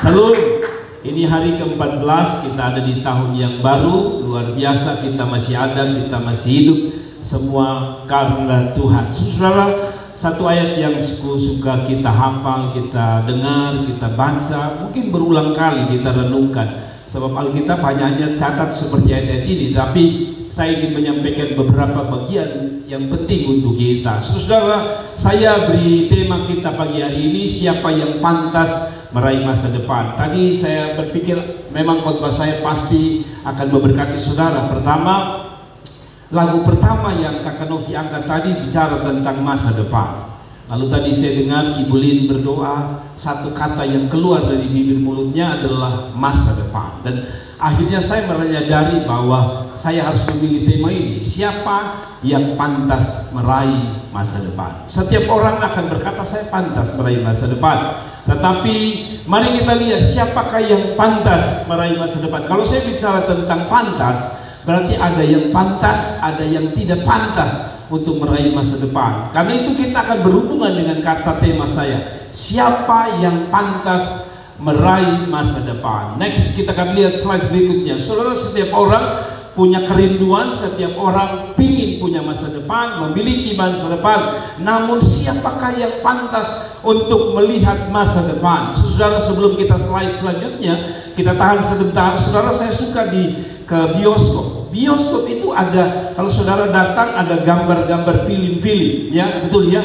Salam. Ini hari ke-14, kita ada di tahun yang baru. Luar biasa, kita masih ada, kita masih hidup. Semua karena Tuhan. Saudara, satu ayat yang suka kita hafal, kita dengar, kita baca, mungkin berulang kali kita renungkan. Sebab Alkitab hanya catat seperti ayat-ayat ini, tapi saya ingin menyampaikan beberapa bagian yang penting untuk kita. Saudara, saya beri tema kita pagi hari ini, siapa yang pantas meraih masa depan. Tadi saya berpikir memang khotbah saya pasti akan memberkati saudara. Pertama, lagu pertama yang Kakak Novi angkat tadi bicara tentang masa depan. Lalu tadi saya dengar Ibu Lin berdoa, satu kata yang keluar dari bibir mulutnya adalah masa depan. Dan akhirnya saya menyadari bahwa saya harus memilih tema ini, siapa yang pantas meraih masa depan. Setiap orang akan berkata saya pantas meraih masa depan. Tetapi mari kita lihat siapakah yang pantas meraih masa depan. Kalau saya bicara tentang pantas, berarti ada yang pantas, ada yang tidak pantas untuk meraih masa depan. Karena itu kita akan berhubungan dengan kata tema saya, siapa yang pantas meraih masa depan. Next, kita akan lihat slide berikutnya. Saudara, setiap orang punya kerinduan, setiap orang ingin punya masa depan, memiliki masa depan. Namun siapakah yang pantas untuk melihat masa depan? Saudara, sebelum kita slide selanjutnya, kita tahan sebentar. Saudara, saya suka ke bioskop. Bioskop itu ada, kalau saudara datang ada gambar-gambar film-film, ya betul ya.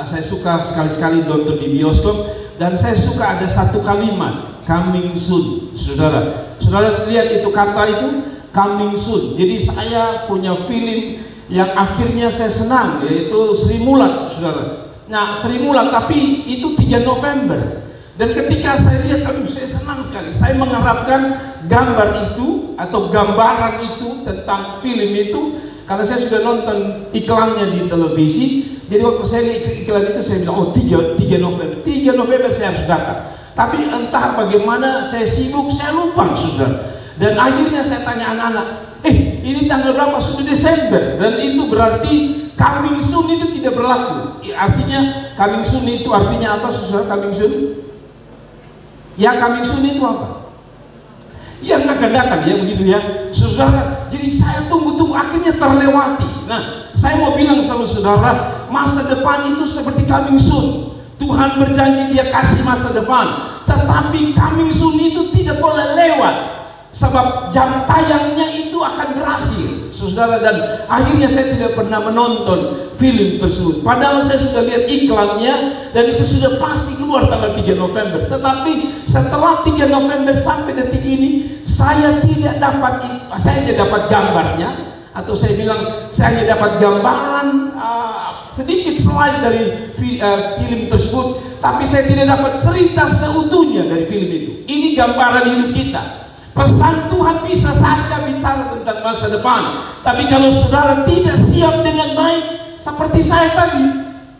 Saya suka sekali-sekali nonton di bioskop, dan saya suka ada satu kalimat, coming soon. Saudara lihat itu kata itu, coming soon. Jadi saya punya film yang akhirnya saya senang, yaitu Sri Mulat, saudara. Nah, Sri Mulat, tapi itu 3 November. Dan ketika saya lihat, aduh, saya senang sekali. Saya mengharapkan gambar itu atau gambaran itu tentang film itu, karena saya sudah nonton iklannya di televisi. Jadi waktu saya lihat iklan itu, saya bilang, oh 3 November 3 November saya harus datang. Tapi entah bagaimana saya sibuk, saya lupa, saudara. Dan akhirnya saya tanya anak-anak, ini tanggal berapa? Sudah Desember. Dan itu berarti coming soon itu tidak berlaku. Artinya coming soon itu artinya apa, saudara? Coming soon, ya coming soon itu apa? Yang akan datang, ya begitu ya, saudara. Jadi saya tunggu-tunggu, akhirnya terlewati. Nah, saya mau bilang sama saudara, masa depan itu seperti coming soon. Tuhan berjanji dia kasih masa depan, tetapi coming soon itu tidak boleh lewat, sebab jam tayangnya itu akan berakhir, saudara. Dan akhirnya saya tidak pernah menonton film tersebut, padahal saya sudah lihat iklannya dan itu sudah pasti keluar tanggal 3 November. Tetapi setelah 3 November sampai detik ini, saya tidak dapat gambarnya, atau saya bilang saya hanya dapat gambaran sedikit slide dari film tersebut, tapi saya tidak dapat cerita seutuhnya dari film itu. Ini gambaran hidup kita. Pesan Tuhan bisa saja bicara tentang masa depan, tapi kalau saudara tidak siap dengan baik, seperti saya tadi,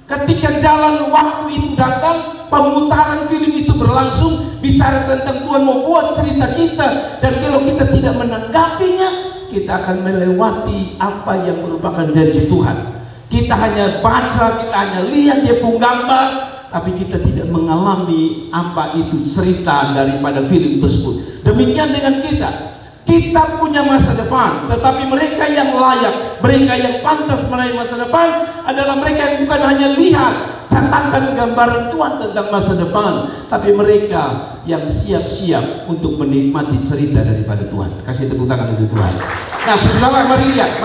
ketika jalan waktu itu datang, pemutaran film itu berlangsung, bicara tentang Tuhan mau buat cerita kita, dan kalau kita tidak menanggapinya, kita akan melewati apa yang merupakan janji Tuhan. Kita hanya baca, kita hanya lihat dia pun gambar, tapi kita tidak mengalami apa itu cerita daripada film tersebut. Demikian dengan kita punya masa depan, tetapi mereka yang layak, mereka yang pantas meraih masa depan adalah mereka yang bukan hanya lihat catatan gambaran Tuhan tentang masa depan, tapi mereka yang siap-siap untuk menikmati cerita daripada Tuhan. Kasih tepuk tangan untuk Tuhan. Nah, saudara, mari lihat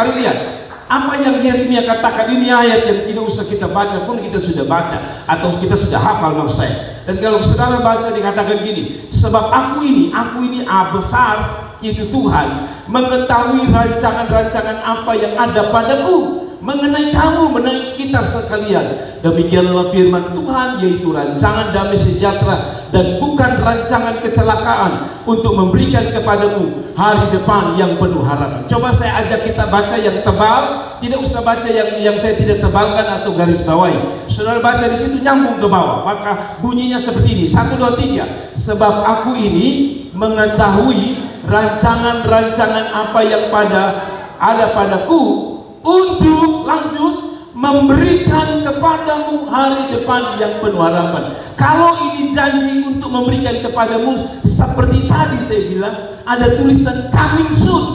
apa yang Yeremia katakan. Ini ayat yang tidak usah kita baca pun kita sudah baca, atau kita sudah hafal maksud saya. Dan kalau saudara baca dikatakan gini, sebab aku ini besar itu Tuhan, mengetahui rancangan-rancangan apa yang ada padaku mengenai kamu, mengenai kita sekalian. Demikianlah firman Tuhan, yaitu rancangan damai sejahtera dan bukan rancangan kecelakaan, untuk memberikan kepadamu hari depan yang penuh harapan. Coba saya ajak kita baca yang tebal, tidak usah baca yang saya tidak tebalkan atau garis bawahi. Saudara baca di situ nyambung ke bawah, maka bunyinya seperti ini, 1, 2, 3. Sebab aku ini mengetahui rancangan-rancangan apa yang ada padaku, untuk lanjut memberikan kepadamu hari depan yang penuh harapan. Kalau ini janji untuk memberikan kepadamu, seperti tadi saya bilang, ada tulisan coming soon.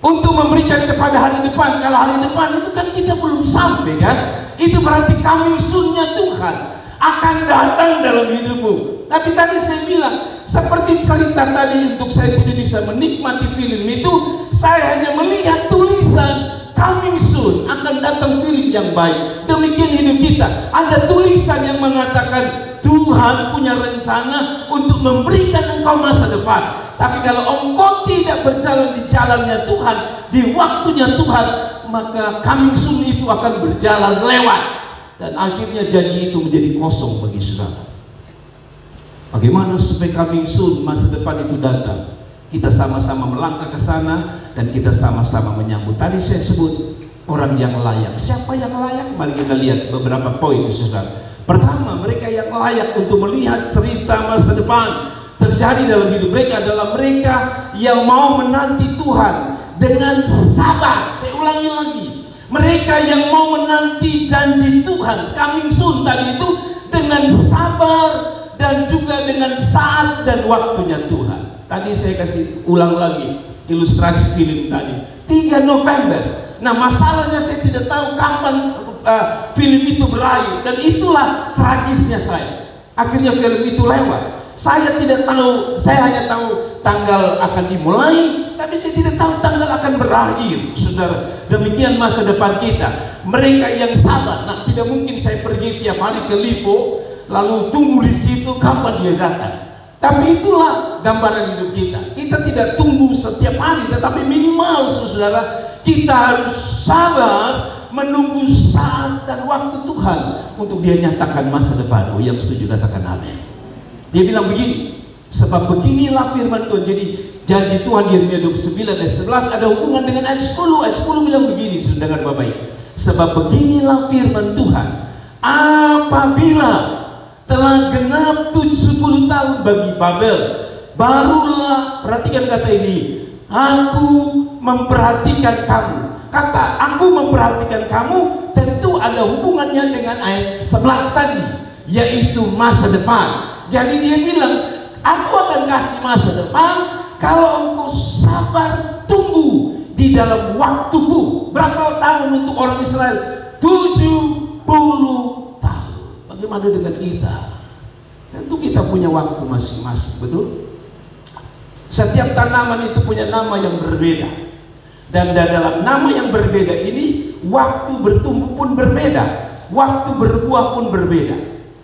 Untuk memberikan kepada hari depan. Kalau hari depan itu kan kita belum sampai kan. Itu berarti coming soon-nya Tuhan akan datang dalam hidupmu. Tapi tadi saya bilang, seperti cerita tadi, untuk saya tidak bisa menikmati film itu, saya hanya melihat tulisan coming soon, akan datang film yang baik. Demikian hidup kita. Ada tulisan yang mengatakan Tuhan punya rencana untuk memberikan engkau masa depan. Tapi kalau engkau tidak berjalan di jalannya Tuhan, di waktunya Tuhan, maka coming soon itu akan berjalan lewat. Dan akhirnya janji itu menjadi kosong bagi saudara. Bagaimana supaya coming soon, masa depan itu datang? Kita sama-sama melangkah ke sana dan kita sama-sama menyambut. Tadi saya sebut orang yang layak. Siapa yang layak? Mari kita lihat beberapa poin, saudara. Pertama, mereka yang layak untuk melihat cerita masa depan terjadi dalam hidup mereka adalah mereka yang mau menanti Tuhan dengan sabar. Saya ulangi lagi, mereka yang mau menanti janji Tuhan coming soon tadi itu dengan sabar dan juga dengan saat dan waktunya Tuhan. Tadi saya kasih ulang lagi ilustrasi film tadi, 3 November. Nah, masalahnya saya tidak tahu kapan film itu berakhir, dan itulah tragisnya saya. Akhirnya film itu lewat. Saya tidak tahu, saya hanya tahu tanggal akan dimulai, tapi saya tidak tahu tanggal akan berakhir, saudara. Demikian masa depan kita. Mereka yang sabar, nah tidak mungkin saya pergi tiap hari ke Lipo lalu tunggu di situ kapan dia datang. Tapi itulah gambaran hidup kita. Kita tidak tunggu setiap hari, tetapi minimal, saudara, kita harus sabar menunggu saat dan waktu Tuhan untuk dia nyatakan masa depan. Oh, yang setuju katakan amin. Dia bilang begini, sebab beginilah firman Tuhan. Jadi janji Tuhan Yeremia 29 ayat 11 ada hubungan dengan ayat 10. Ayat 10 bilang begini, saudara, dengar baik-baik. Sebab beginilah firman Tuhan, apabila telah genap 70 tahun bagi Babel, barulah, perhatikan kata ini, aku memperhatikan kamu. Kata aku memperhatikan kamu tentu ada hubungannya dengan ayat 11 tadi, yaitu masa depan. Jadi dia bilang, aku akan kasih masa depan kalau engkau sabar tunggu di dalam waktuku. Berapa tahun untuk orang Israel? 70 tahun. Bagaimana dengan kita? Tentu kita punya waktu masing-masing, betul? Setiap tanaman itu punya nama yang berbeda. Dan dalam nama yang berbeda ini, waktu bertumbuh pun berbeda, waktu berbuah pun berbeda.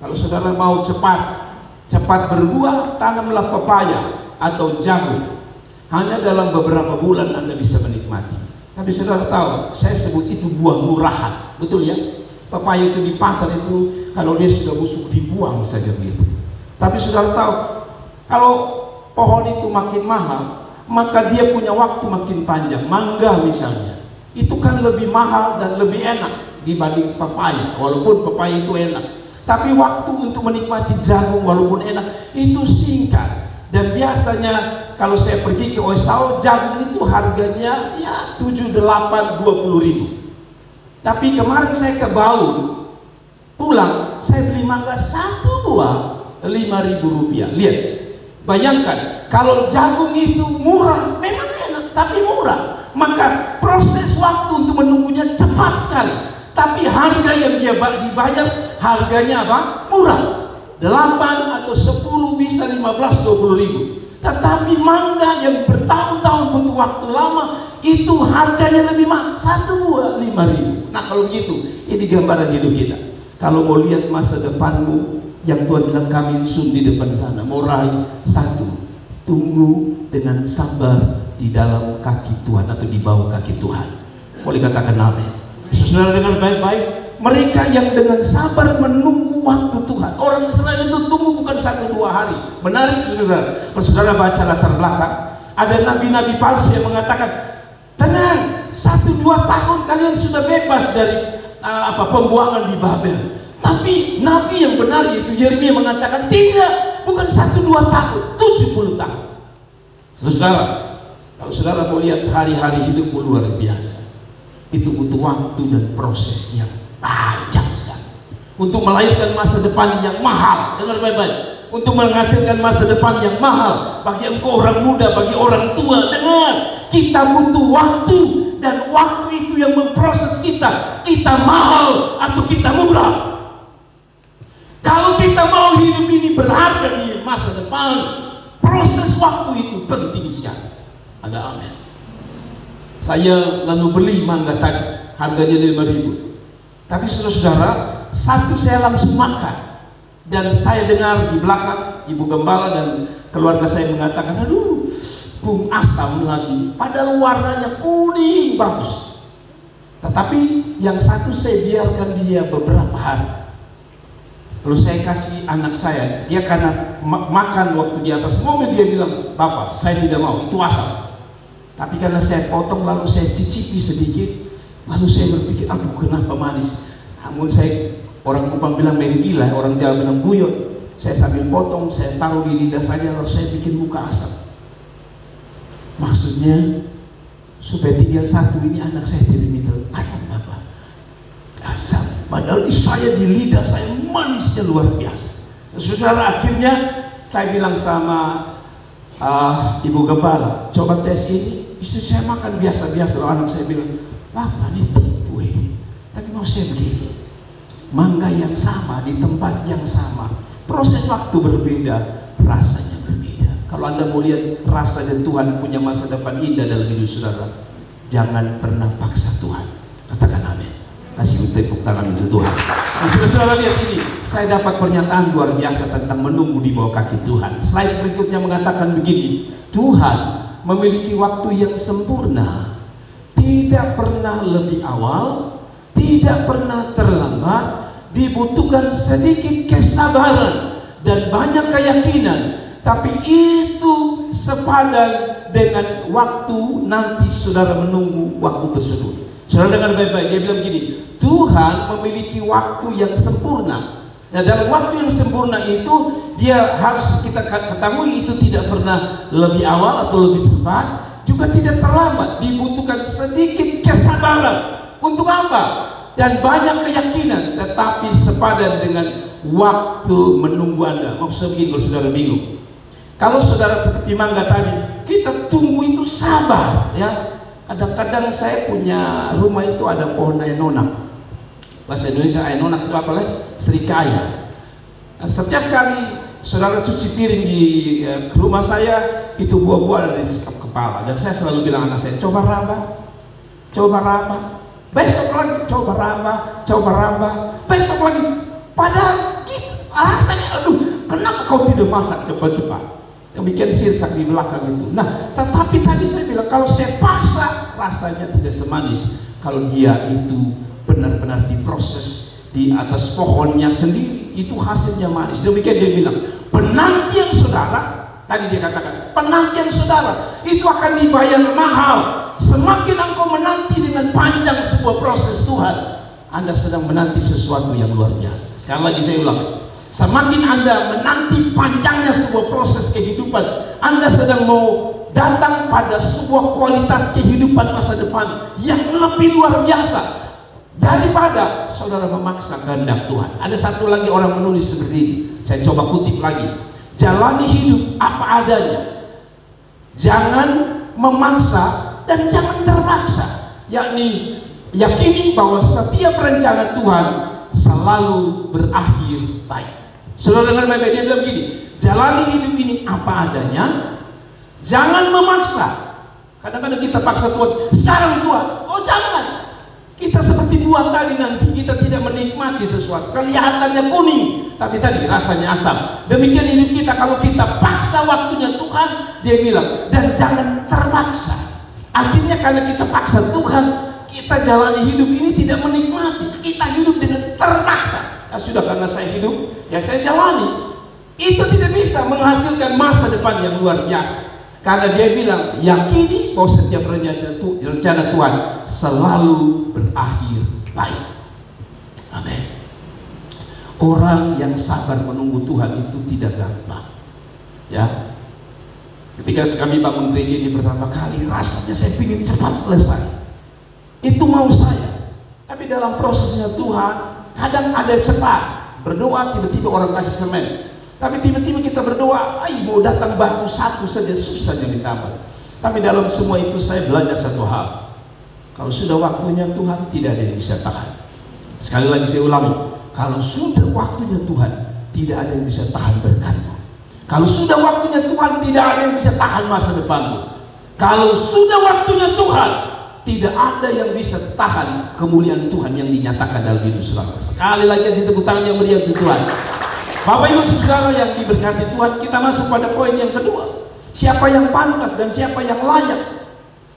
Kalau saudara mau cepat berbuah, tanamlah pepaya atau jagung. Hanya dalam beberapa bulan Anda bisa menikmati. Tapi saudara tahu, saya sebut itu buah murahan, betul ya? Pepaya itu di pasar itu, kalau dia sudah busuk dibuang saja begitu. Tapi saudara tahu, kalau pohon itu makin mahal, maka dia punya waktu makin panjang. Mangga misalnya, itu kan lebih mahal dan lebih enak dibanding pepaya, walaupun pepaya itu enak. Tapi waktu untuk menikmati jagung walaupun enak itu singkat. Dan biasanya kalau saya pergi ke Oesau, jagung itu harganya ya 7, 8, 20 ribu. Tapi kemarin saya ke Baun, pulang saya beli mangga 1 buah 5.000 rupiah. Lihat, bayangkan kalau jagung itu murah, memang enak tapi murah, maka proses waktu untuk menunggunya cepat sekali. Tapi harga yang dia dibayar, harganya apa? Murah. 8 atau 10 bisa 15, 20 ribu. Tetapi mangga yang bertahun-tahun butuh waktu lama, itu harganya lebih mahal, 1 buah 5 ribu. Nah kalau begitu, ini gambaran hidup kita. Kalau mau lihat masa depanmu, yang Tuhan bilang kami sun di depan sana, mau raih, 1, tunggu dengan sabar di dalam kaki Tuhan atau di bawah kaki Tuhan. Boleh katakan amin. Saudara dengar baik-baik, mereka yang dengan sabar menunggu waktu Tuhan. Orang Israel itu tunggu bukan 1-2 hari. Menarik saudara, kalau saudara baca latar belakang, ada nabi-nabi palsu yang mengatakan, tenang, 1-2 tahun kalian sudah bebas dari pembuangan di Babel. Tapi nabi yang benar yaitu Yeremia mengatakan, tidak, bukan 1-2 tahun, 70 tahun. Saudara, kalau saudara mau lihat hari-hari hidupmu luar biasa. itu butuh waktu dan proses yang panjang sekali untuk melahirkan masa depan yang mahal. Dengar baik-baik. Untuk menghasilkan masa depan yang mahal bagi engkau orang muda, bagi orang tua. Dengar, kita butuh waktu, dan waktu itu yang memproses kita. Kita mahal atau kita murah. Kalau kita mau hidup ini berharga di masa depan, proses waktu itu penting sekali. Ada amin. Saya lalu beli mangga tadi, harganya 5.000. Tapi saudara-saudara, satu saya langsung makan. Dan saya dengar di belakang ibu gembala dan keluarga saya mengatakan, aduh, bung asam lagi, padahal warnanya kuning bagus. Tetapi yang satu saya biarkan dia beberapa hari. Lalu saya kasih anak saya, dia karena makan waktu di atas mobil, dia bilang, Bapak, saya tidak mau, itu asam. Tapi karena saya potong lalu saya cicipi sedikit, lalu saya berpikir, aduh, kenapa manis. Namun saya, orang Kupang bilang main gila, orang Jawa bilang buyut. Saya sambil potong, saya taruh di lidah saja, lalu saya bikin muka asam. Maksudnya supaya tinggal satu ini anak saya tidak minta asam, Bapak. Asam. Padahal di saya, di lidah saya manisnya luar biasa. Saudara, akhirnya saya bilang sama ibu gembala, coba tes ini. Istri saya makan biasa-biasa. Lalu anak saya bilang, Bapak ini tipu. Tapi mau saya begini, mangga yang sama di tempat yang sama, proses waktu berbeda, rasanya berbeda. Kalau Anda mau lihat rasanya Tuhan punya masa depan indah dalam hidup saudara, jangan pernah paksa Tuhan. Katakan amin. Kasih tepuk tangan untuk Tuhan. Nah, saudara lihat ini, saya dapat pernyataan luar biasa tentang menunggu di bawah kaki Tuhan. Slide berikutnya mengatakan begini, Tuhan memiliki waktu yang sempurna, tidak pernah lebih awal, tidak pernah terlambat, dibutuhkan sedikit kesabaran dan banyak keyakinan, tapi itu sepadan dengan waktu nanti saudara menunggu waktu tersebut. Saudara dengar baik-baik, dia bilang begini, Tuhan memiliki waktu yang sempurna. Nah, dalam waktu yang sempurna itu, dia harus kita ketahui itu tidak pernah lebih awal atau lebih cepat, juga tidak terlambat, dibutuhkan sedikit kesabaran. Untuk apa? Dan banyak keyakinan, tetapi sepadan dengan waktu menunggu Anda. Maksudnya begini, kalau saudara bingung, kalau saudara seperti mangga tadi, kita tunggu itu sabar, ya. Kadang-kadang saya punya rumah itu ada pohon aenonak. Bahasa Indonesia aenonak itu apa lagi? Serikaya. Nah, setiap kali saudara cuci piring di rumah saya, itu buah-buah ada di sekap kepala. Dan saya selalu bilang anak saya, coba raba, coba raba. Besok lagi coba raba, besok lagi. Padahal rasanya, aduh, kenapa kau tidak masak cepat-cepat? Yang bikin sirsak di belakang itu. Nah, tetapi tadi saya bilang, kalau saya paksa, rasanya tidak semanis. Kalau dia itu benar-benar diproses di atas pohonnya sendiri, itu hasilnya manis. Demikian dia bilang, penantian saudara, tadi dia katakan, penantian saudara itu akan dibayar mahal. Semakin engkau menanti dengan panjang sebuah proses Tuhan, Anda sedang menanti sesuatu yang luar biasa. Sekali lagi saya ulang, semakin Anda menanti panjangnya sebuah proses kehidupan, Anda sedang mau datang pada sebuah kualitas kehidupan masa depan yang lebih luar biasa daripada saudara memaksa kehendak Tuhan. Ada satu lagi orang menulis seperti ini, saya coba kutip lagi, jalani hidup apa adanya, jangan memaksa dan jangan terpaksa, yakni yakini bahwa setiap rencana Tuhan selalu berakhir baik. Saudara dengar baik-baik, dia bilang begini, jalani hidup ini apa adanya, jangan memaksa. Kadang-kadang kita paksa Tuhan, sekarang Tuhan, oh jangan. Kita seperti buah tadi nanti, kita tidak menikmati sesuatu, kelihatannya kuning, tapi tadi rasanya asam. Demikian hidup kita, kalau kita paksa waktunya Tuhan, dia bilang, dan jangan terpaksa. Akhirnya karena kita paksa Tuhan, kita jalani hidup ini tidak menikmati, kita hidup dengan terpaksa. Nah, sudah karena saya hidup, ya saya jalani. Itu tidak bisa menghasilkan masa depan yang luar biasa. Karena dia bilang, yakini bahwa setiap rencana Tuhan selalu berakhir baik. Amin. Orang yang sabar menunggu Tuhan itu tidak gampang. Ya. Ketika kami bangun gereja ini pertama kali, rasanya saya ingin cepat selesai. Itu mau saya. Tapi dalam prosesnya Tuhan, kadang ada cepat berdoa, tiba-tiba orang kasih semen. Tapi tiba-tiba kita berdoa, mau datang batu satu saja susahnya ditambah. Tapi dalam semua itu saya belajar satu hal. Kalau sudah waktunya Tuhan, tidak ada yang bisa tahan. Sekali lagi saya ulangi, kalau sudah waktunya Tuhan, tidak ada yang bisa tahan berkatmu. Kalau sudah waktunya Tuhan, tidak ada yang bisa tahan masa depanmu. Kalau sudah waktunya Tuhan, tidak ada yang bisa tahan kemuliaan Tuhan yang dinyatakan dalam hidup saudara. Sekali lagi kasih tepuk tangan yang meriah untuk Tuhan. Bapak Ibu Saudara yang diberkati Tuhan, kita masuk pada poin yang kedua. Siapa yang pantas dan siapa yang layak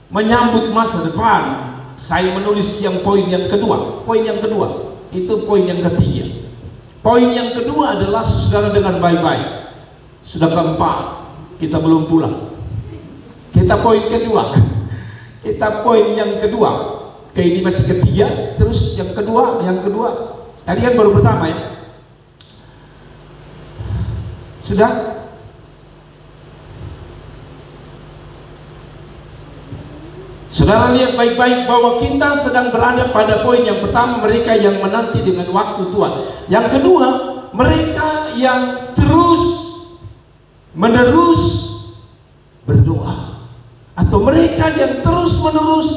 menyambut masa depan. Saya menulis yang poin yang kedua. Poin yang kedua, itu poin yang ketiga. Poin yang kedua adalah saudara dengar baik-baik. Sudah keempat, kita belum pulang. Kita poin kedua. Kita poin yang kedua. Oke, ini masih ketiga. Terus yang kedua. Tadi kan baru pertama ya. Sudah? Saudara lihat baik-baik bahwa kita sedang berada pada poin yang pertama, mereka yang menanti dengan waktu Tuhan. Yang kedua, mereka yang terus menerus berdoa, atau mereka yang terus menerus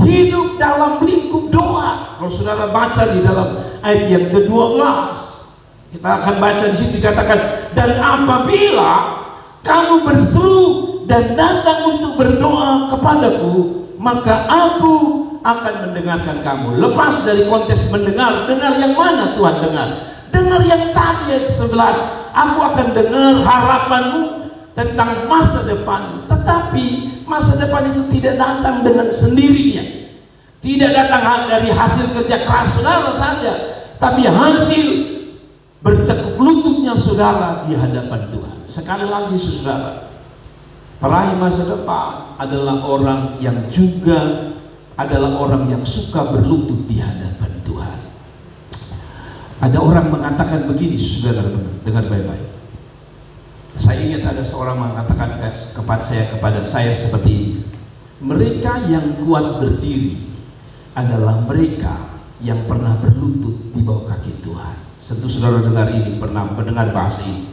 hidup dalam lingkup doa. Kalau saudara baca di dalam ayat yang ke-12, kita akan baca di situ dikatakan, dan apabila kamu berseru dan datang untuk berdoa kepadaku, maka aku akan mendengarkan kamu. Lepas dari konteks mendengar, dengar yang mana Tuhan dengar? Dengar yang tadi ayat 11, aku akan dengar harapanmu tentang masa depan. Tetapi masa depan itu tidak datang dengan sendirinya, tidak datang dari hasil kerja keras saudara saja, tapi hasil bertekuk lututnya saudara di hadapan Tuhan. Sekali lagi saudara, peraih masa depan adalah orang yang juga adalah orang yang suka berlutut di hadapan Tuhan. Ada orang mengatakan begini, saudara, dengar baik-baik. Saya ingat ada seorang mengatakan kepada saya seperti ini. Mereka yang kuat berdiri adalah mereka yang pernah berlutut di bawah kaki Tuhan. Tentu saudara dengar ini, pernah mendengar bahasa ini.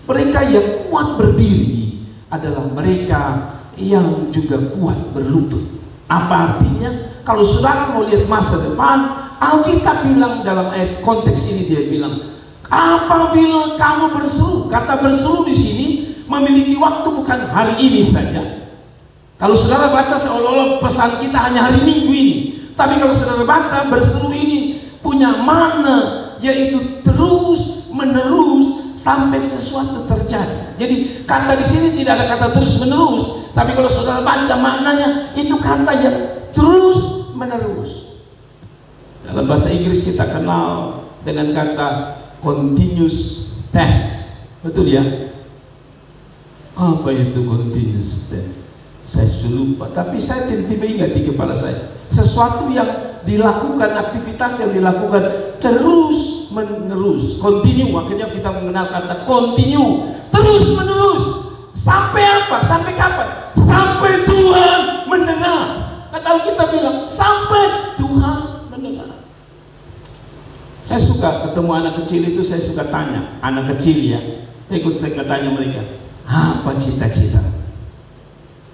Mereka yang kuat berdiri adalah mereka yang juga kuat berlutut. Apa artinya? Kalau saudara mau lihat masa depan, Alkitab bilang dalam ayat konteks ini, dia bilang, apabila kamu berseru. Kata berseru di sini memiliki waktu, bukan hari ini saja. Kalau saudara baca seolah-olah pesan kita hanya hari Minggu ini, tapi kalau saudara baca berseru ini punya makna, yaitu terus menerus sampai sesuatu terjadi. Jadi kata di sini tidak ada kata terus menerus, tapi kalau saudara baca maknanya itu kata yang terus menerus. Dalam bahasa Inggris kita kenal dengan kata continuous tense, betul ya? Apa itu continuous tense? Saya lupa, tapi saya tiba-tiba ingat di kepala saya. Sesuatu yang dilakukan, aktivitas yang dilakukan terus menerus, continue. Akhirnya kita mengenal kata continue, terus menerus. Sampai apa? Sampai kapan? Sampai Tuhan mendengar. Kata kita bilang sampai Tuhan mendengar. Saya suka ketemu anak kecil itu, saya suka tanya anak kecil ya. Saya tanya mereka, apa cita-cita?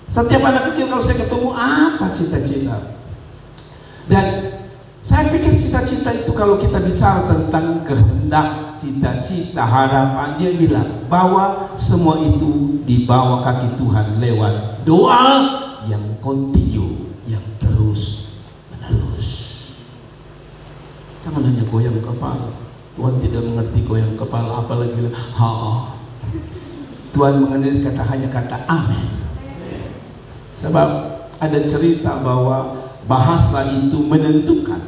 Setiap anak kecil kalau saya ketemu, apa cita-cita? Dan saya pikir cita-cita itu kalau kita bicara tentang kehendak, cita-cita, harapan, dia bilang bahwa semua itu di bawah kaki Tuhan lewat doa yang kontinu, yang terus menerus. Jangan hanya goyang kepala. Tuhan tidak mengerti goyang kepala, apalagi Tuhan mengenal hanya kata amin. Sebab ada cerita bahwa bahasa itu menentukan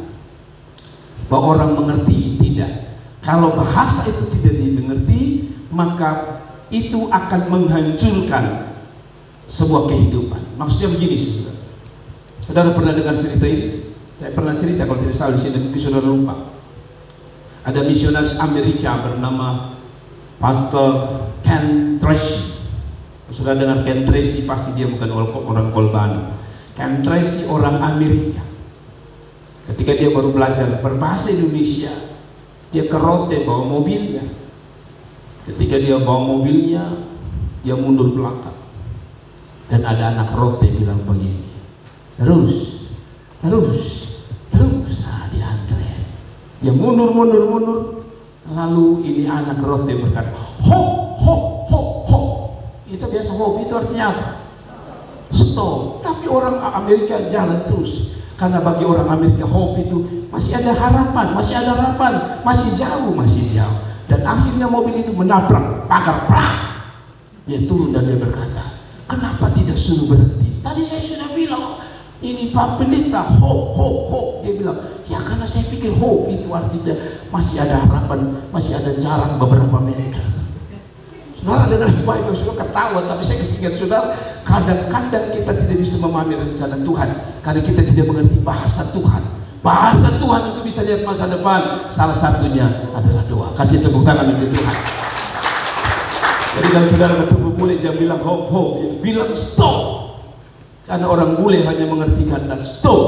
bahwa orang mengerti tidak. Kalau bahasa itu tidak dimengerti, maka itu akan menghancurkan sebuah kehidupan. Maksudnya begini, saudara. Saudara pernah dengar cerita ini? Saya pernah cerita kalau tidak salah di sini, mungkin saudara lupa. Ada misionaris Amerika bernama Pastor Ken Tracy. Saudara dengar Ken Tracy, pasti dia bukan orang Kolbano. Ken Tracy orang Amerika. Ketika dia baru belajar berbahasa Indonesia, dia ke Rote bawa mobilnya. Ketika dia bawa mobilnya, dia mundur belakang. Dan ada anak Rote bilang begini, terus. Nah, dia antre. Dia mundur. Lalu ini anak Rote berkata, ho. Itu biasa ho, itu artinya apa? Stop. Tapi orang Amerika jalan terus. Karena bagi orang Amerika hope itu masih ada harapan, masih jauh. Dan akhirnya mobil itu menabrak pagar, prak. Dia turun dan dia berkata, kenapa tidak suruh berhenti? Tadi saya sudah bilang, ini Pak Pendeta, hope. Dia bilang, ya karena saya pikir hope itu artinya masih ada harapan, masih ada jarak beberapa meter. Saudara dengar baik, saudara ketawa, tapi saya ingat saudara, kadang-kadang kita tidak bisa memahami rencana Tuhan karena kita tidak mengerti bahasa Tuhan. Bahasa Tuhan itu bisa lihat masa depan. Salah satunya adalah doa. Kasih tepuk tangan untuk Tuhan. Jadi kalau saudara ketemu bule jangan bilang hope, bilang stop. Karena orang bule hanya mengerti kata stop.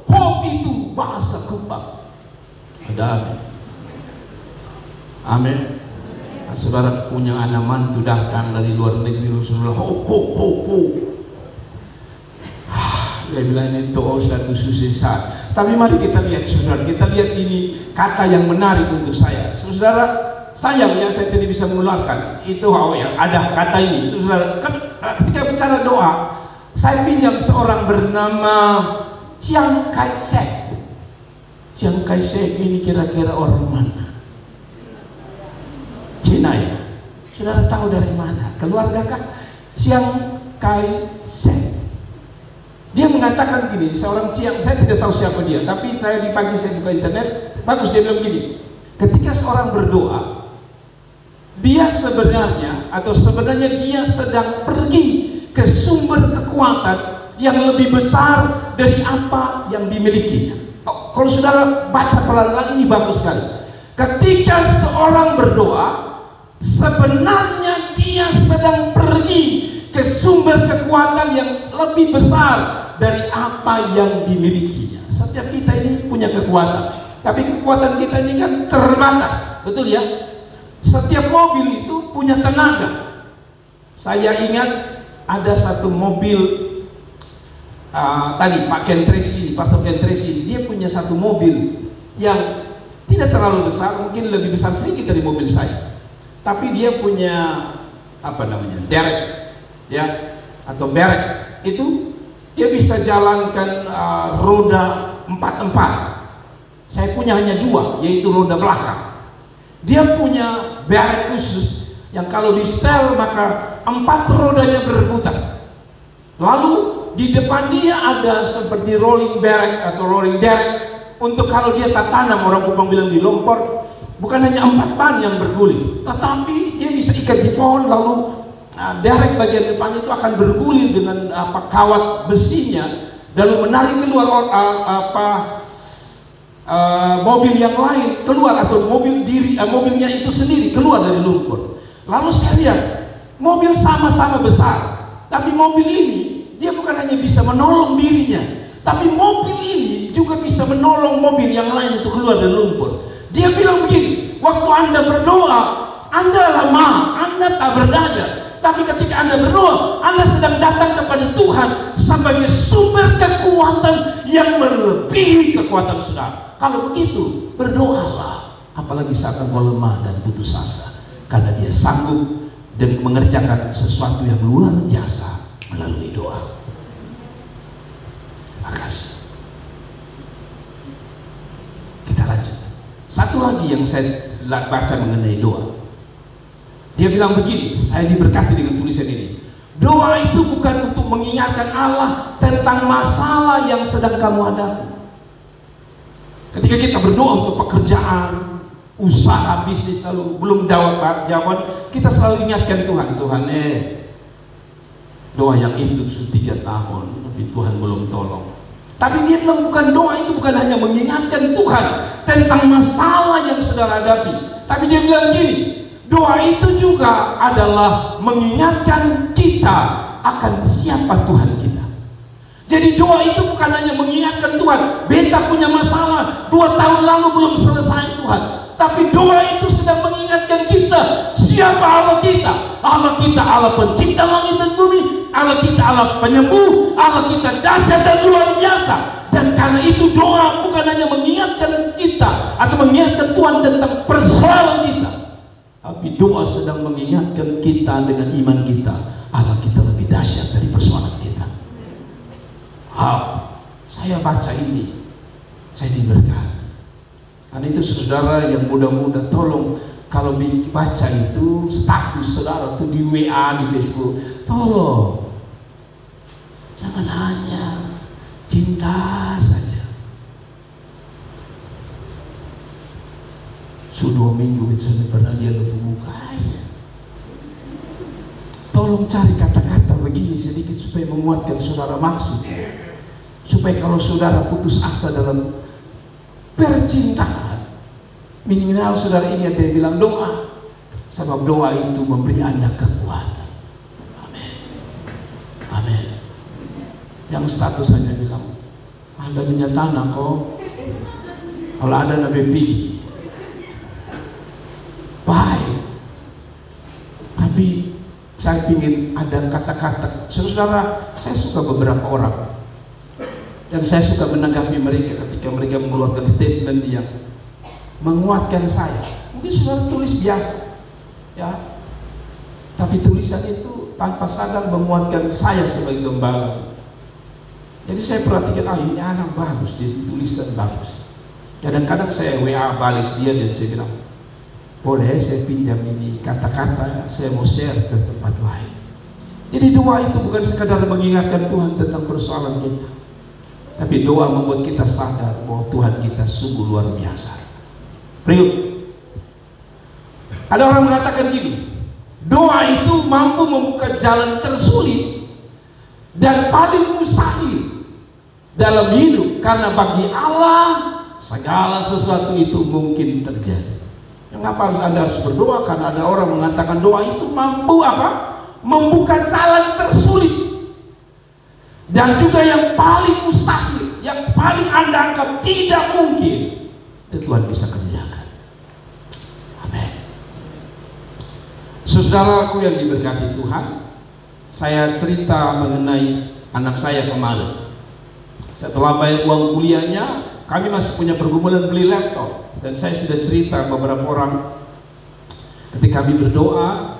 Hope itu bahasa kembang. Ada amin. Saudara punya anak mantu datang dari luar negeri, saudara ho. Dia bilang ini doa satu susah. Tapi mari kita lihat saudara, kita lihat ini kata yang menarik untuk saya. Saudara, sayang ya saya tidak bisa mengeluarkan itu yang ada kata ini. Saudara, kan ketika bicara doa, saya pinjam seorang bernama Chiang Kai-shek. Chiang Kai-shek ini kira-kira orang mana? Cina ya. Saudara tahu dari mana? Keluarga kah? Chiang Kai-shek. Dia mengatakan gini, seorang Chiang, saya tidak tahu siapa dia, tapi saya di pagi saya buka internet, bagus dia bilang gini, ketika seorang berdoa, dia sebenarnya dia sedang pergi ke sumber kekuatan yang lebih besar dari apa yang dimilikinya. Kalau saudara baca pelan-pelan ini bagus sekali. Ketika seorang berdoa, sebenarnya dia sedang pergi ke sumber kekuatan yang lebih besar dari apa yang dimilikinya. Setiap kita ini punya kekuatan, tapi kekuatan kita ini kan terbatas, betul ya? Setiap mobil itu punya tenaga. Saya ingat ada satu mobil tadi Pak Ken Tracy, Pastor Ken Tracy, dia punya satu mobil yang tidak terlalu besar, mungkin lebih besar sedikit dari mobil saya. Tapi dia punya apa namanya, derek ya, atau berek itu dia bisa jalankan roda 4x4. Saya punya hanya 2, yaitu roda belakang. Dia punya berek khusus yang kalau di setel maka 4 rodanya berputar. Lalu di depan dia ada seperti rolling berek atau rolling derek untuk kalau dia tak tanam, orang Kupang bilang di lompor. Bukan hanya 4 ban yang berguling, tetapi dia bisa ikat di pohon, lalu derek bagian depan itu akan berguling dengan kawat besinya, lalu menarik keluar mobil yang lain keluar, atau mobilnya itu sendiri keluar dari lumpur. Lalu saya lihat mobil sama-sama besar, tapi mobil ini dia bukan hanya bisa menolong dirinya, tapi mobil ini juga bisa menolong mobil yang lain untuk keluar dari lumpur. Dia bilang begini, waktu Anda berdoa, Anda lemah, Anda tak berdaya. Tapi ketika Anda berdoa, Anda sedang datang kepada Tuhan sebagai sumber kekuatan yang melebihi kekuatan saudara. Kalau begitu, berdoalah. Apalagi saat engkau lemah dan putus asa. Karena dia sanggup dan mengerjakan sesuatu yang luar biasa melalui doa. Terima kasih. Kita lanjut. Satu lagi yang saya baca mengenai doa. Dia bilang begini, saya diberkati dengan tulisan ini. Doa itu bukan untuk mengingatkan Allah tentang masalah yang sedang kamu hadapi. Ketika kita berdoa untuk pekerjaan, usaha, bisnis, lalu belum dapat jawaban, kita selalu ingatkan Tuhan, doa yang itu sudah 3 tahun, tapi Tuhan belum tolong. Tapi dia bilang doa itu bukan hanya mengingatkan Tuhan tentang masalah yang saudara hadapi, tapi dia bilang gini, doa itu juga adalah mengingatkan kita akan siapa Tuhan kita. Jadi doa itu bukan hanya mengingatkan Tuhan, beta punya masalah 2 tahun lalu belum selesai Tuhan, tapi doa itu sedang mengingatkan kita siapa Allah kita. Allah kita Allah pencipta langit dan bumi, Allah kita Allah penyembuh, Allah kita dahsyat dan luar biasa. Dan karena itu doa bukan hanya mengingatkan kita atau mengingatkan Tuhan tentang persoalan kita, tapi doa sedang mengingatkan kita dengan iman kita, Allah kita lebih dahsyat dari persoalan kita. Saya baca ini, saya diberkati. Karena itu saudara yang muda-muda, tolong kalau baca itu status saudara tuh di WA, di Facebook, tolong jangan hanya cinta saja. Sudah 2 minggu itu saya pernah lihat di muka. Tolong cari kata-kata begini sedikit supaya menguatkan saudara maksud, supaya kalau saudara putus asa dalam percintaan, minimal saudara ingat dia bilang doa, sebab doa itu memberi Anda kekuatan. Amin. Amin. Yang status hanya bilang Anda punya tanah kok, kalau ada nabi pilih baik, tapi saya ingin ada kata-kata. Saudara, saya suka beberapa orang dan saya suka menanggapi mereka ketika mereka mengeluarkan statement yang menguatkan saya. Mungkin saudara tulis biasa, ya, tapi tulisan itu tanpa sadar menguatkan saya sebagai gembala. Jadi saya perhatikan, ini anak bagus, dia tulisan bagus. Kadang-kadang saya WA balis dia dan saya bilang, boleh saya pinjam ini kata-kata, saya mau share ke tempat lain. Jadi doa itu bukan sekadar mengingatkan Tuhan tentang persoalan kita, tapi doa membuat kita sadar bahwa Tuhan kita sungguh luar biasa. Berikut, ada orang mengatakan gini, doa itu mampu membuka jalan tersulit dan paling mustahil dalam hidup, karena bagi Allah segala sesuatu itu mungkin terjadi. Kenapa Anda harus berdoa? Karena ada orang mengatakan doa itu mampu apa? Membuka jalan tersulit dan juga yang paling mustahil, yang paling Anda anggap tidak mungkin, dan Tuhan bisa kerjakan. Amin. Saudaraku yang diberkati Tuhan, saya cerita mengenai anak saya kemarin. Setelah bayar uang kuliahnya, kami masih punya pergumulan beli laptop. Dan saya sudah cerita beberapa orang, ketika kami berdoa,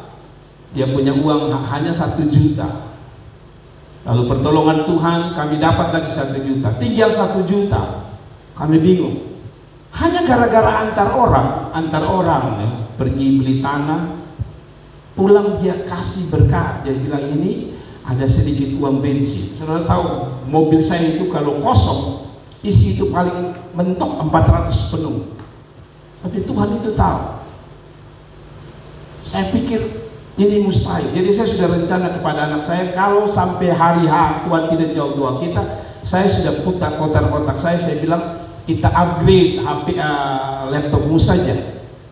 dia punya uang hanya 1 juta. Lalu pertolongan Tuhan kami dapat lagi 1 juta, tinggal 1 juta. Kami bingung. Hanya gara-gara antar orang ya, pergi beli tanah, pulang dia kasih berkat. Dia bilang ini ada sedikit uang bensin. Saudara tahu mobil saya itu kalau kosong, isi itu paling mentok 400 penuh. Tapi Tuhan itu tahu. Saya pikir ini mustahil. Jadi saya sudah rencana kepada anak saya, kalau sampai hari H Tuhan tidak jawab doa kita, saya sudah putar kotak saya bilang kita upgrade HP laptopmu saja.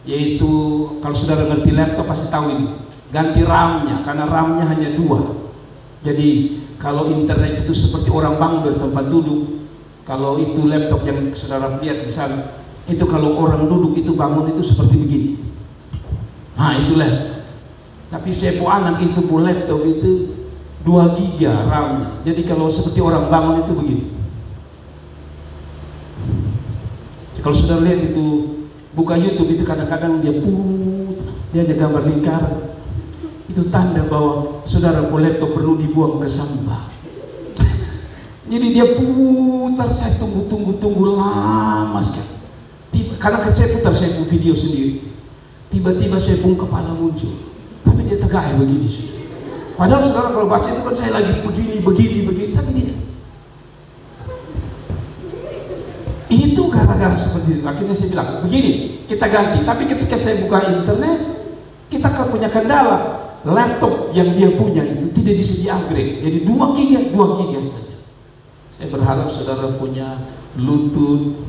Yaitu kalau saudara ngerti laptop pasti tahu ini, ganti RAM-nya, karena RAM-nya hanya 2. Jadi kalau internet itu seperti orang bangun dari tempat duduk, kalau itu laptop yang saudara lihat di sana, itu kalau orang duduk itu bangun itu seperti begini. Nah itulah. Tapi saya pun anak itu pun laptop itu 2 giga RAM-nya. Jadi kalau seperti orang bangun itu begini. Kalau saudara lihat itu, buka YouTube itu kadang-kadang dia ada gambar lingkaran. Itu tanda bahwa saudara pun laptop perlu dibuang ke sampah. Jadi dia putar, saya tunggu lama sekali. Karena saya putar, saya pun video sendiri. Tiba-tiba saya pun kepala muncul, tapi dia tegak begini. Padahal saudara kalau baca itu kan saya lagi begini, tapi dia itu gara-gara seperti itu. Akhirnya saya bilang begini, kita ganti. Tapi ketika saya buka internet, kita kan punya kendala. Laptop yang dia punya itu tidak bisa di-upgrade. Jadi 2 giga saja. Saya berharap saudara punya Bluetooth.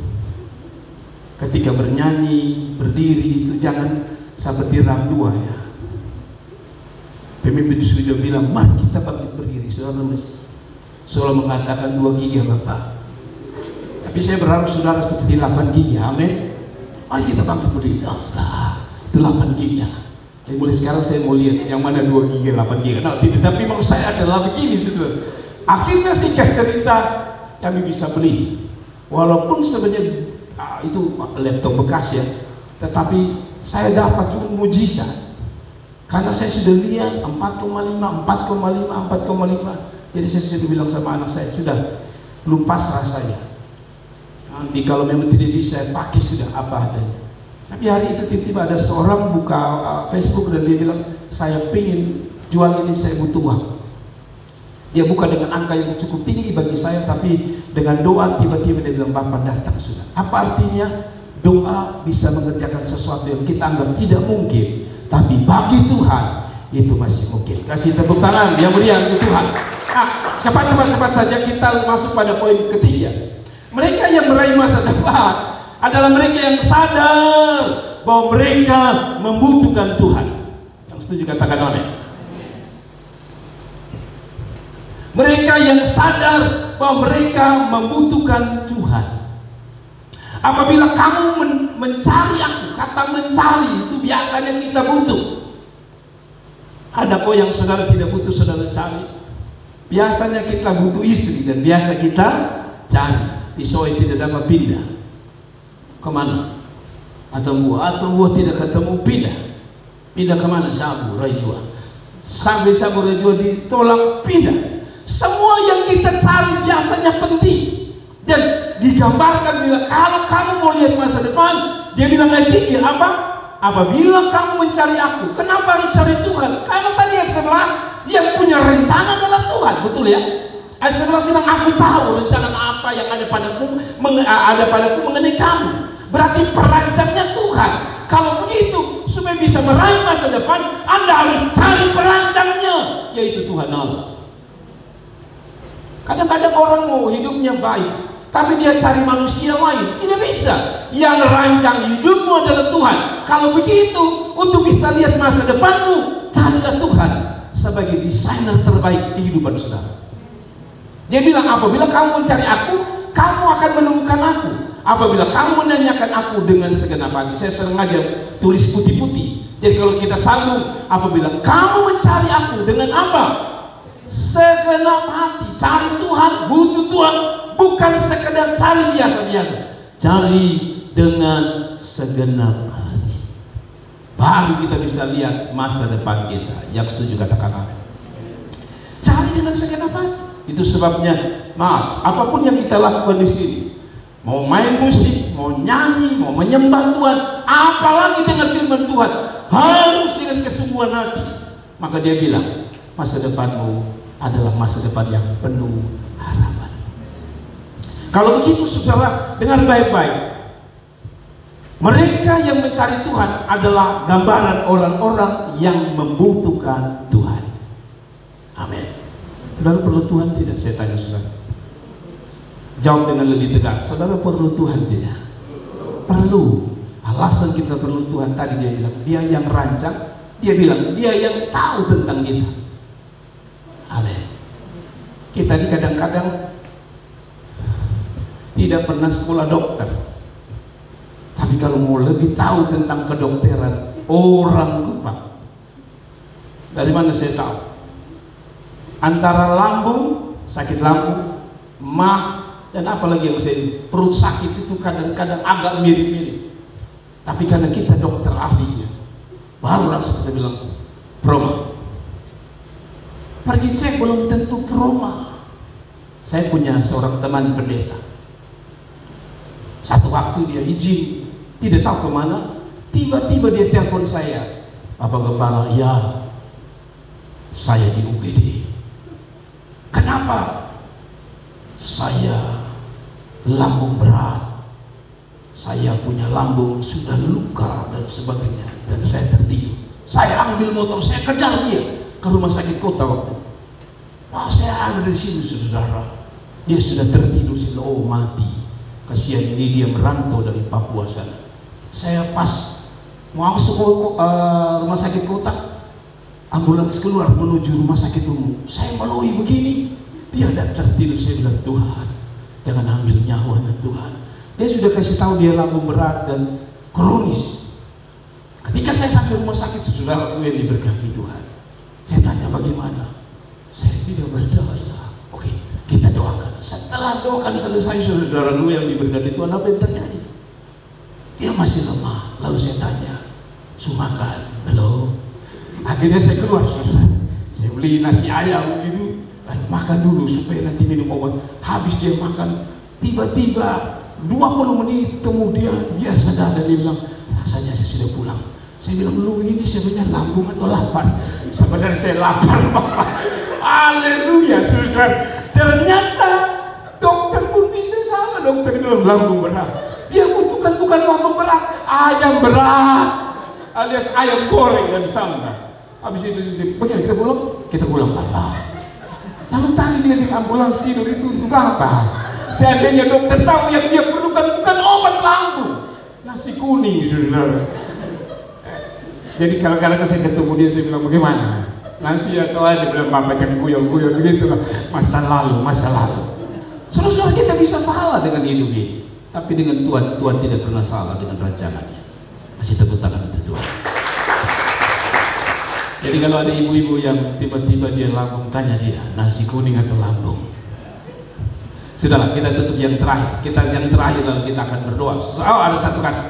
Ketika bernyanyi, berdiri itu jangan seperti RAM 2 ya. Pemimpin sudah bilang, mari kita bangkit berdiri. selalu mengatakan 2 giga Bapak. Tapi saya berharap saudara seperti 8 giga, amin. Mari kita bangkit berdiri. Allah, itu 8 giga. Jadi mulai sekarang saya mau lihat yang mana 2 giga, 8 giga. Nah, tapi maksud saya adalah begini, saudara. Akhirnya singkat cerita, kami bisa beli. Walaupun sebenarnya itu laptop bekas ya, tetapi saya dapat mujizat. Karena saya sudah lihat 4,5, 4,5. Jadi saya sudah bilang sama anak saya, sudah belum pasrah saya. Nanti kalau memang tidak bisa pakai sudah apa adanya. Tapi hari itu tiba-tiba ada seorang buka Facebook dan dia bilang, saya pengen jual ini, saya butuh uang. Dia buka dengan angka yang cukup tinggi bagi saya, tapi dengan doa tiba-tiba dia bilang, Bapak datang sudah. Apa artinya? Doa bisa mengerjakan sesuatu yang kita anggap tidak mungkin, tapi bagi Tuhan itu masih mungkin. Kasih tepuk tangan yang meriah untuk Tuhan. Cepat saja kita masuk pada poin ketiga. Mereka yang meraih masa depan adalah mereka yang sadar bahwa mereka membutuhkan Tuhan. Yang setuju katakan amin. Mereka yang sadar bahwa mereka membutuhkan Tuhan. Apabila kamu mencari aku, kata mencari itu biasanya kita butuh. Ada kok yang saudara tidak butuh, saudara cari. Biasanya kita butuh istri dan biasa kita cari. Pisau tidak dapat pindah kemana? Atau buah tidak ketemu, pindah kemana? Sabu rajua, sabu rajua ditolak, pindah. Semua yang kita cari biasanya penting dan digambarkan bila kalau kamu mau lihat masa depan, dia bilang ayat 3 apa? Apabila kamu mencari aku, kenapa harus cari Tuhan? Karena tadi ayat 11 dia punya rencana adalah Tuhan, betul ya? Ayat 11 bilang, aku tahu rencana apa yang ada padaku mengenai kamu. Berarti perancangnya Tuhan. Kalau begitu, supaya bisa meraih masa depan, Anda harus cari perancangnya, yaitu Tuhan Allah. Kadang-kadang orang mau hidupnya baik, tapi dia cari manusia lain, tidak bisa. Yang rancang hidupmu adalah Tuhan. Kalau begitu, untuk bisa lihat masa depanmu, carilah Tuhan sebagai desainer terbaik kehidupan saudara. Dia bilang, apabila kamu mencari aku, kamu akan menemukan aku. Apabila kamu menanyakan aku dengan segenap hati. Saya sering aja tulis putih-putih. Jadi kalau kita sambung, apabila kamu mencari aku dengan apa? Segenap hati. Cari Tuhan, butuh Tuhan, bukan sekedar cari biasa-biasa. Cari dengan segenap hati. Baru kita bisa lihat masa depan kita. Yang setuju katakan amin. Cari dengan segenap hati. Itu sebabnya, maaf, apapun yang kita lakukan di sini, mau main musik, mau nyanyi, mau menyembah Tuhan, apalagi dengan firman Tuhan, harus dengan kesungguhan hati. Maka dia bilang, masa depanmu adalah masa depan yang penuh harapan. Kalau begitu saudara, dengar baik-baik. Mereka yang mencari Tuhan adalah gambaran orang-orang yang membutuhkan Tuhan. Amin. Saudara perlu Tuhan tidak? Saya tanya saudara. Jawab dengan lebih tegas. Saudara perlu Tuhan tidak? Perlu. Alasan kita perlu Tuhan tadi dia bilang, dia yang rancang, dia bilang dia yang tahu tentang kita. Amin. Kita ini kadang-kadang tidak pernah sekolah dokter, tapi kalau mau lebih tahu tentang kedokteran orang lupa. Dari mana saya tahu? Antara lambung, sakit lambung, mah, dan apalagi yang saya perut sakit itu kadang-kadang agak mirip-mirip. Tapi karena kita dokter ahlinya, baru langsung kita bilang proma. Pergi cek belum tentu proma. Saya punya seorang teman pendeta. Satu waktu dia izin, tidak tahu kemana, tiba-tiba dia telepon saya, Bapak Gembala, ya saya di UGD. Kenapa? Saya lambung berat, saya punya lambung sudah luka dan sebagainya, dan saya tertidur. Saya ambil motor, saya kejar dia ke rumah sakit kota waktu. Wah, saya ada di sini saudara. Dia sudah tertidur, sudah mati. Kasihan ini dia merantau dari Papua sana. Saya pas mau masuk rumah sakit kota, ambulans keluar menuju rumah sakit umum. Saya melalui begini, Dia tidak tertidur. Saya bilang, Tuhan, jangan ambil nyawanya Tuhan. Dia sudah kasih tahu dia lambung berat dan kronis. Ketika saya sampai rumah sakit, saudara yang diberkati Tuhan, saya tanya bagaimana? Saya tidak berdoa. Oke, kita doakan. Setelah doakan selesai, saudara yang diberkati Tuhan, apa yang terjadi? Dia masih lemah. Lalu saya tanya, makan? Belum. Akhirnya saya keluar, saudara. Saya beli nasi ayam gitu, makan dulu supaya nanti minum obat. Habis dia makan, tiba-tiba 20 menit kemudian dia sadar dan dia bilang, rasanya saya sudah pulang. Saya bilang, lu ini sebenarnya lambung atau lapar? Sebenarnya saya lapar, Bapak. Haleluya, saudara. Ternyata dokter pun bisa salah. Dokter bilang lambung berat. Dia butuhkan bukan lambung berat, ayam berat, alias ayam goreng dan sambal. Habis itu bagaimana kita pulang? Kita pulang, Bapak. Lalu tadi dia di ambulans tidur itu untuk apa? Seandainya dokter tahu yang dia perlukan bukan obat lambung, nasi kuning, saudara. Jadi kadang-kadang saya ketemu dia, saya bilang bagaimana? Nasi atau ada bilang Bapak jangan guyon-guyon begitu lah. Masa lalu. Saudara, kita bisa salah dengan hidup ini, tapi dengan Tuhan tidak pernah salah dengan rancangannya. Kasih tepuk tangan untuk Tuhan. Jadi kalau ada ibu-ibu yang tiba-tiba dia lambung, tanya dia nasi kuning atau lambung. Sudahlah, kita tutup yang terakhir. Yang terakhir lalu kita akan berdoa. Ada satu kata,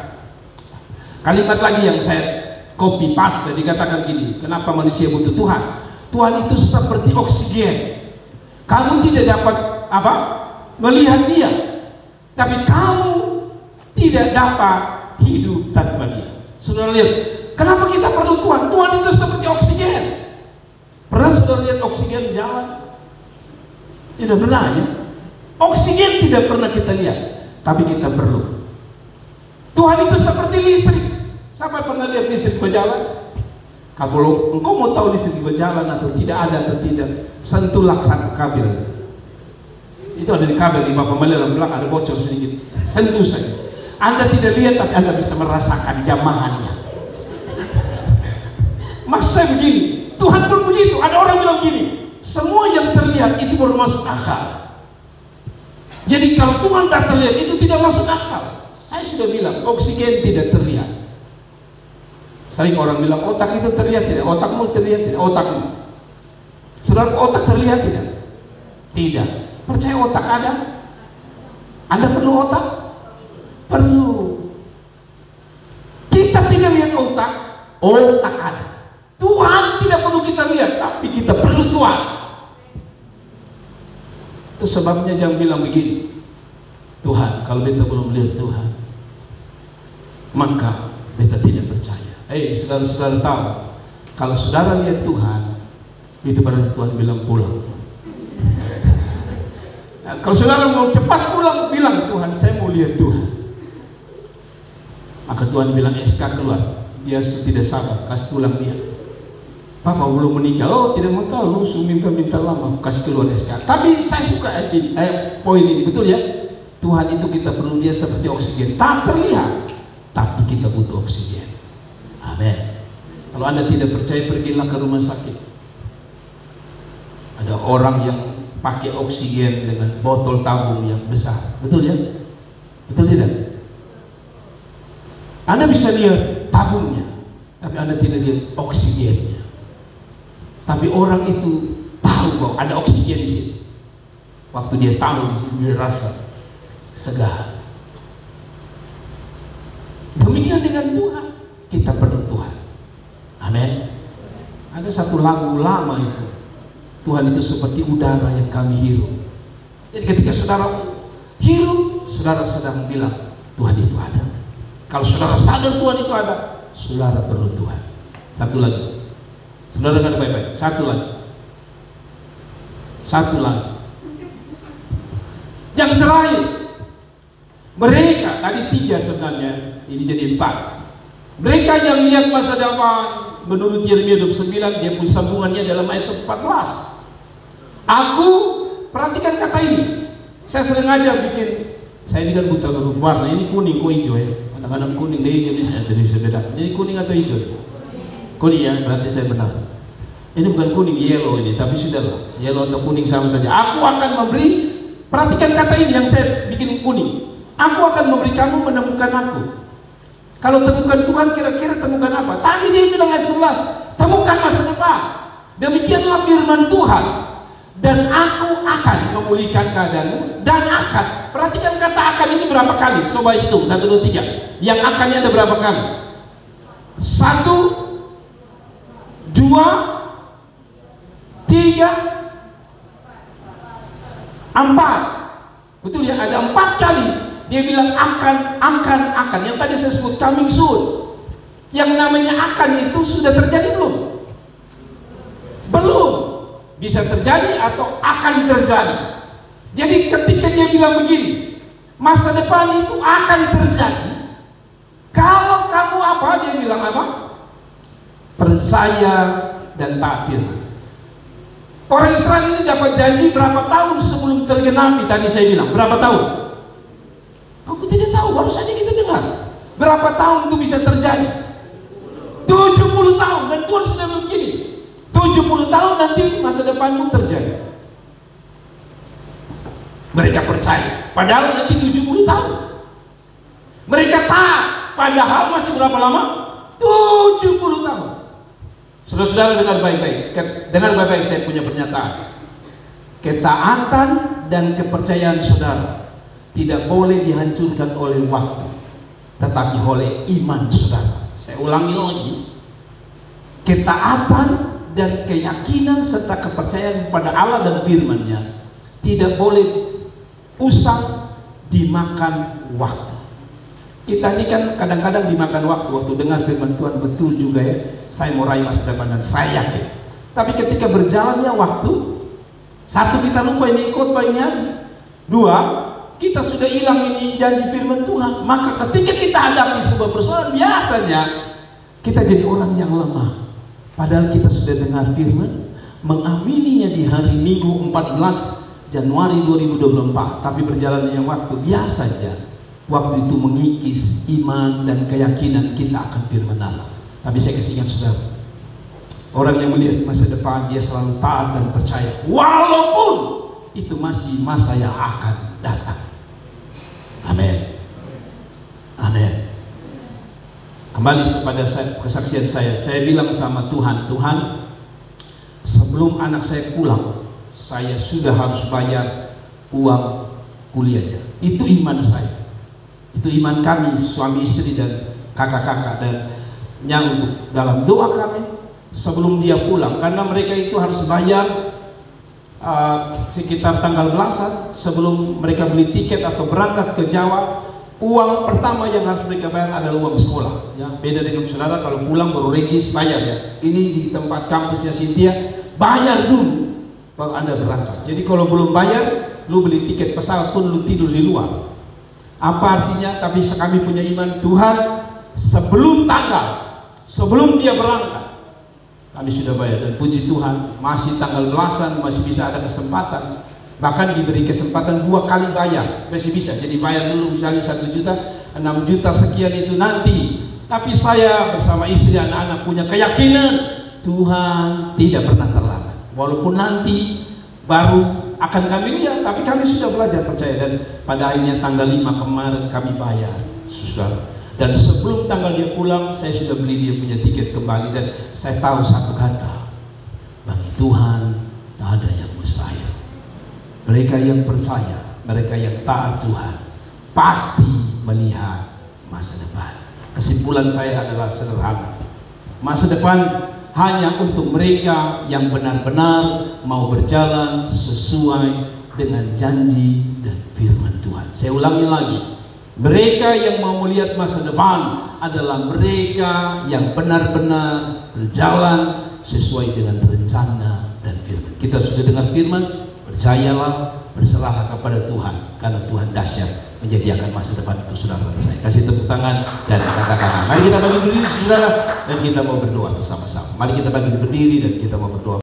kalimat lagi yang saya copy paste, dikatakan gini, kenapa manusia butuh Tuhan? Tuhan itu seperti oksigen. Kamu tidak dapat melihat dia, tapi kamu tidak dapat hidup tanpa dia. Saudara lihat, kenapa kita perlu Tuhan? Tuhan itu seperti oksigen. Pernah saudara lihat oksigen jalan? Tidak pernah ya. Oksigen tidak pernah kita lihat, tapi kita perlu. Tuhan itu seperti listrik. Siapa pernah lihat listrik berjalan? Kalau engkau mau tahu listrik berjalan atau tidak ada atau tidak, sentuhlah satu kabel. Itu ada di kabel di Bapak Malala belakang ada bocor sedikit. Sentuh saja. Anda tidak lihat tapi Anda bisa merasakan jamahannya. Maksud saya begini, Tuhan pun begitu. Ada orang bilang gini, semua yang terlihat itu baru masuk akal. Jadi kalau Tuhan tak terlihat itu tidak masuk akal. Saya sudah bilang oksigen tidak terlihat. Sering orang bilang otak itu terlihat tidak? Otakmu terlihat tidak? Otakmu. Saudara, otak terlihat tidak? Tidak. Percaya otak ada? Anda perlu otak? Perlu. Kita tidak lihat otak, otak ada. Tuhan tidak perlu kita lihat, tapi kita perlu Tuhan. Itu sebabnya jangan bilang begini, Tuhan, kalau kita belum lihat Tuhan, maka kita tidak percaya. Saudara-saudara tahu, kalau saudara lihat Tuhan, itu pada Tuhan bilang pulang. Nah, kalau saudara mau cepat pulang, bilang Tuhan, saya mau lihat Tuhan. Maka Tuhan bilang SK keluar. Dia tidak sabar, kasih pulang dia. Papa belum menikah, oh tidak mau tahu, lu minta lama, kasih keluar SK. Tapi saya suka poin ini, betul ya? Tuhan itu kita perlu dia seperti oksigen, tak terlihat, tapi kita butuh oksigen. Amin. Kalau Anda tidak percaya, pergilah ke rumah sakit. Ada orang yang pakai oksigen dengan botol tabung yang besar, betul ya? Betul tidak? Anda bisa lihat tabungnya, tapi Anda tidak lihat oksigennya. Tapi orang itu tahu bahwa ada oksigen di sini. Waktu dia tahu, dia rasa segar. Demikian dengan Tuhan. Kita perlu Tuhan. Amin. Ada satu lagu lama itu, Tuhan itu seperti udara yang kami hirup. Jadi ketika saudara hirup, saudara sedang bilang Tuhan itu ada. Kalau saudara sadar Tuhan itu ada, saudara perlu Tuhan. Satu lagi, saudara dengar baik-baik. Satu lagi. Yang terakhir, mereka tadi 3 sebenarnya, ini jadi 4. Mereka yang lihat masa depan, menurut Yeremia 29, dia pun sambungannya dalam ayat 14. Aku, perhatikan kata ini. Saya sering aja bikin, saya ini kan buta huruf warna, ini kuning kok hijau ya. Kadang-kadang kuning dan hijau ini saya tidak bisa bedakan. Ini kuning atau hijau? Kuning ya, berarti saya benar. Ini bukan kuning, yellow ini, tapi sudahlah, yellow atau kuning sama saja. Aku akan memberi, perhatikan kata ini yang saya bikin kuning. Aku akan memberi kamu menemukan aku. Kalau temukan Tuhan, kira-kira temukan apa? Tadi dia bilang ayat 11, temukan masa depan. Demikianlah firman Tuhan. Dan aku akan memulihkan keadaanmu. Dan akan, perhatikan kata akan ini berapa kali? Coba hitung, 1, 2, 3. Yang akannya ada berapa kali? 1, 2, 3, 4. Betul ya, ada 4 kali dia bilang akan. Yang tadi saya sebut coming soon. Yang namanya akan itu sudah terjadi belum? Belum. Bisa terjadi atau akan terjadi. Jadi ketika dia bilang begini, masa depan itu akan terjadi kalau kamu apa? Dia bilang apa? Percaya dan taat firman. Orang Israel ini dapat janji berapa tahun sebelum tergenapi? Tadi saya bilang berapa tahun? Aku tidak tahu, baru saja kita dengar. Berapa tahun itu bisa terjadi? 70 tahun. Dan Tuhan sudah begini, 70 tahun nanti masa depanmu terjadi. Mereka percaya, padahal nanti 70 tahun. Mereka taat, padahal masih berapa lama? 70 tahun. Saudara-saudara dengar baik-baik. Dengar baik-baik, saya punya pernyataan. Ketaatan dan kepercayaan saudara tidak boleh dihancurkan oleh waktu, tetapi oleh iman saudara. Saya ulangi lagi. Ketaatan dan keyakinan serta kepercayaan kepada Allah dan firman-Nya tidak boleh usang dimakan waktu. Kita ini kan kadang-kadang dimakan waktu dengar firman Tuhan, betul juga ya, saya mau raih masa depan dan saya yakin. Tapi ketika berjalannya waktu, 1, kita lupa ini khotbah ini hari. 2, kita sudah hilang ini janji firman Tuhan. Maka ketika kita hadapi sebuah persoalan, biasanya kita jadi orang yang lemah. Padahal kita sudah dengar firman, mengamininya di hari Minggu 14 Januari 2024. Tapi berjalannya waktu, biasanya waktu itu mengikis iman dan keyakinan kita akan firman Allah. Tapi saya kasih ingat saudara, orang yang melihat masa depan, dia selalu taat dan percaya, walaupun itu masih masa yang akan datang. Amin. Amin. Kembali kepada kesaksian saya bilang sama Tuhan, Tuhan, sebelum anak saya pulang, saya sudah harus bayar uang kuliahnya. Itu iman saya. Itu iman kami, suami istri dan kakak-kakak, dan yang untuk dalam doa kami sebelum dia pulang, karena mereka itu harus bayar sekitar tanggal belasan sebelum mereka beli tiket atau berangkat ke Jawa. Uang pertama yang harus mereka bayar adalah uang sekolah. Ya, beda dengan saudara kalau pulang baru regis bayar ya. Ini di tempat kampusnya Cynthia, bayar dulu baru Anda berangkat. Jadi kalau belum bayar, lu beli tiket pesawat pun lu tidur di luar. Apa artinya? Tapi kami punya iman Tuhan, sebelum tanggal, sebelum dia berangkat, kami sudah bayar. Dan puji Tuhan, masih tanggal belasan, masih bisa ada kesempatan. Bahkan diberi kesempatan 2 kali bayar, masih bisa. Jadi bayar dulu misalnya 1 juta, 6 juta sekian itu nanti. Tapi saya bersama istri anak-anak punya keyakinan Tuhan tidak pernah terlambat. Walaupun nanti baru akan kami lihat, tapi kami sudah belajar percaya. Dan pada akhirnya tanggal 5 kemarin kami bayar, saudara. Dan sebelum tanggal dia pulang, saya sudah beli dia punya tiket kembali. Dan saya tahu satu kata, bagi Tuhan tak ada yang mustahil. Mereka yang percaya, mereka yang taat Tuhan, pasti melihat masa depan. Kesimpulan saya adalah sederhana. Masa depan hanya untuk mereka yang benar-benar mau berjalan sesuai dengan janji dan firman Tuhan. Saya ulangi lagi, mereka yang mau melihat masa depan adalah mereka yang benar-benar berjalan sesuai dengan rencana dan firman. Kita sudah dengar firman, percayalah, berserahlah kepada Tuhan, karena Tuhan dahsyat menyediakan masa depan untuk saudara dan saya. Kasih tepuk tangan dan katakan, mari kita bagi berdiri saudara, dan kita mau berdoa bersama-sama. Mari kita bagi berdiri dan kita mau berdoa